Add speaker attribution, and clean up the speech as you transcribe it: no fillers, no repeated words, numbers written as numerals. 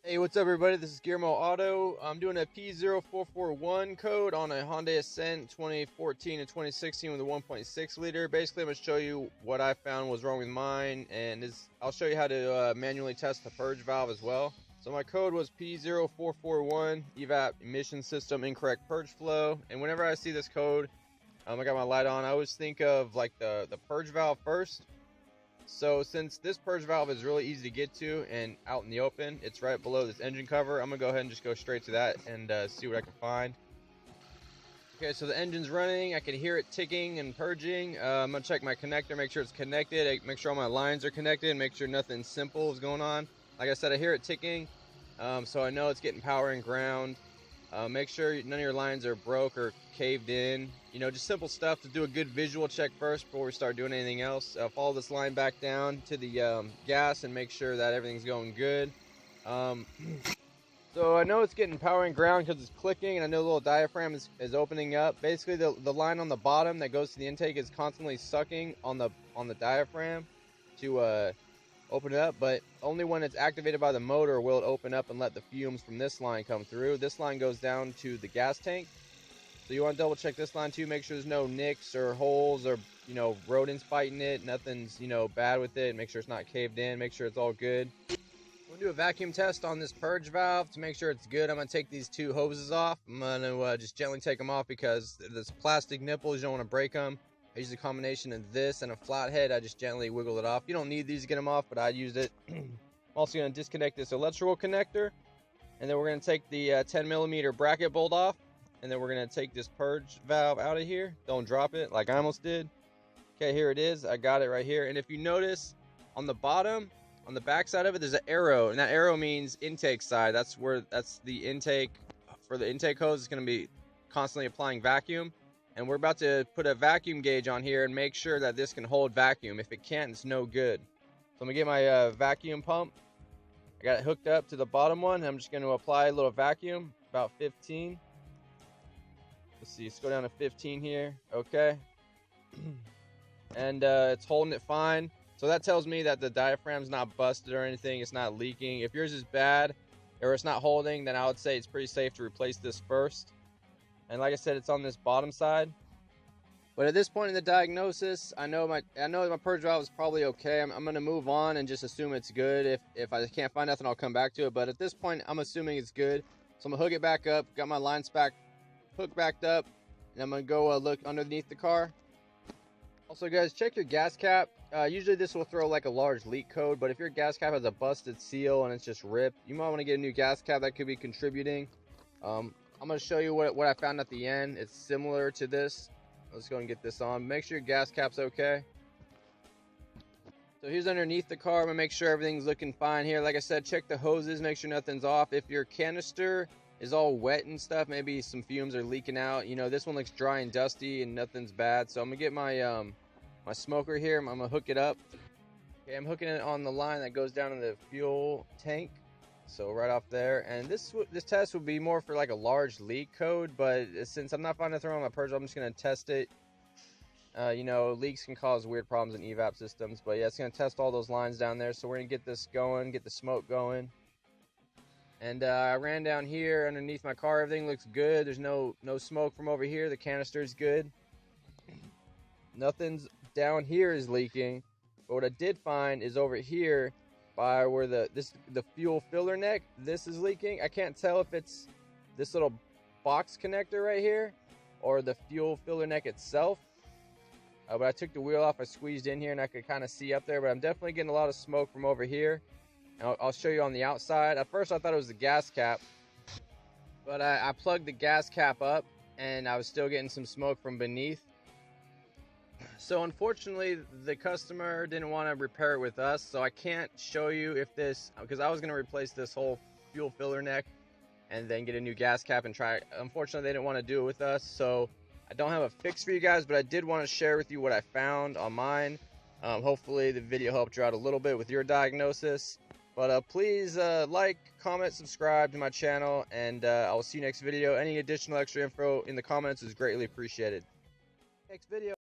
Speaker 1: Hey, what's up everybody? This is Guillermo Auto. I'm doing a p0441 code on a Hyundai Accent 2014 and 2016 with a 1.6 liter. Basically, I'm going to show you what I found was wrong with mine, and I'll show you how to manually test the purge valve as well. So my code was p0441, evap emission system incorrect purge flow. And whenever I see this code, I got my light on, I always think of like the purge valve first. So since this purge valve is really easy to get to and out in the open, it's right below this engine cover. I'm gonna go ahead and just go straight to that and see what I can find. Okay, so the engine's running. I can hear it ticking and purging. I'm gonna check my connector, make sure it's connected, make sure all my lines are connected, and make sure nothing simple is going on. Like I said, I hear it ticking, so I know it's getting power and ground. Make sure none of your lines are broke or caved in. You know, just simple stuff to do a good visual check first before we start doing anything else. Follow this line back down to the gas and make sure that everything's going good. So I know it's getting power and ground because it's clicking, and I know the little diaphragm is opening up. Basically, the line on the bottom that goes to the intake is constantly sucking on the diaphragm to open it up, but only when it's activated by the motor will it open up and let the fumes from this line come through. This line goes down to the gas tank, so you want to double check this line too, make sure there's no nicks or holes or, you know, rodents biting it, nothing's, you know, bad with it. Make sure it's not caved in, make sure it's all good. I'm gonna do a vacuum test on this purge valve to make sure it's good. I'm gonna take these two hoses off. I'm gonna just gently take them off because this plastic nipples, you don't want to break them. I use a combination of this and a flathead. I just gently wiggle it off. You don't need these to get them off, but I used it. I'm also going to disconnect this electrical connector, and then we're going to take the 10mm bracket bolt off, and then we're going to take this purge valve out of here. Don't drop it like I almost did. Okay, here it is. I got it right here. And if you notice on the bottom, on the back side of it, there's an arrow, and that arrow means intake side. That's the intake. For the intake hose, it's going to be constantly applying vacuum. And we're about to put a vacuum gauge on here and make sure that this can hold vacuum. If it can't, it's no good. So I'm gonna get my vacuum pump. I got it hooked up to the bottom one. I'm just gonna apply a little vacuum, about 15. Let's see, let's go down to 15 here. Okay. And it's holding it fine. So that tells me that the diaphragm's not busted or anything. It's not leaking. If yours is bad or it's not holding, then I would say it's pretty safe to replace this first. And like I said, it's on this bottom side. But at this point in the diagnosis, I know my purge valve is probably okay. I'm going to move on and just assume it's good. If I can't find nothing, I'll come back to it. But at this point, I'm assuming it's good. So I'm going to hook it back up. Got my lines hooked back up. And I'm going to go look underneath the car. Also, guys, check your gas cap. Usually this will throw like a large leak code. But if your gas cap has a busted seal and it's just ripped, you might want to get a new gas cap. That could be contributing. I'm going to show you what I found at the end. It's similar to this. Let's go and get this on. Make sure your gas cap's okay. So here's underneath the car. I'm going to make sure everything's looking fine here. Like I said, check the hoses, make sure nothing's off. If your canister is all wet and stuff, maybe some fumes are leaking out. You know, this one looks dry and dusty and nothing's bad. So I'm going to get my my smoker here. I'm going to hook it up. Okay, I'm hooking it on the line that goes down in the fuel tank. So right off there, and this test would be more for like a large leak code, but since I'm not finding anything on my purge, I'm just going to test it. You know, leaks can cause weird problems in evap systems, but yeah, it's going to test all those lines down there. So we're going to get this going, get the smoke going. And I ran down here underneath my car. Everything looks good. There's no smoke from over here. The canister is good. Nothing's down here is leaking. But what I did find is over here, by where the fuel filler neck, this is leaking. I can't tell if it's this little box connector right here or the fuel filler neck itself. But I took the wheel off, I squeezed in here, and I could kind of see up there. But I'm definitely getting a lot of smoke from over here. And I'll show you on the outside. At first I thought it was the gas cap, but I plugged the gas cap up and I was still getting some smoke from beneath. So unfortunately, the customer didn't want to repair it with us, so I can't show you if this, because I was going to replace this whole fuel filler neck and then get a new gas cap and try it. Unfortunately, they didn't want to do it with us, so I don't have a fix for you guys, but I did want to share with you what I found on mine. Hopefully the video helped you out a little bit with your diagnosis. But please like, comment, subscribe to my channel, and I will see you next video. Any additional extra info in the comments is greatly appreciated. Next video.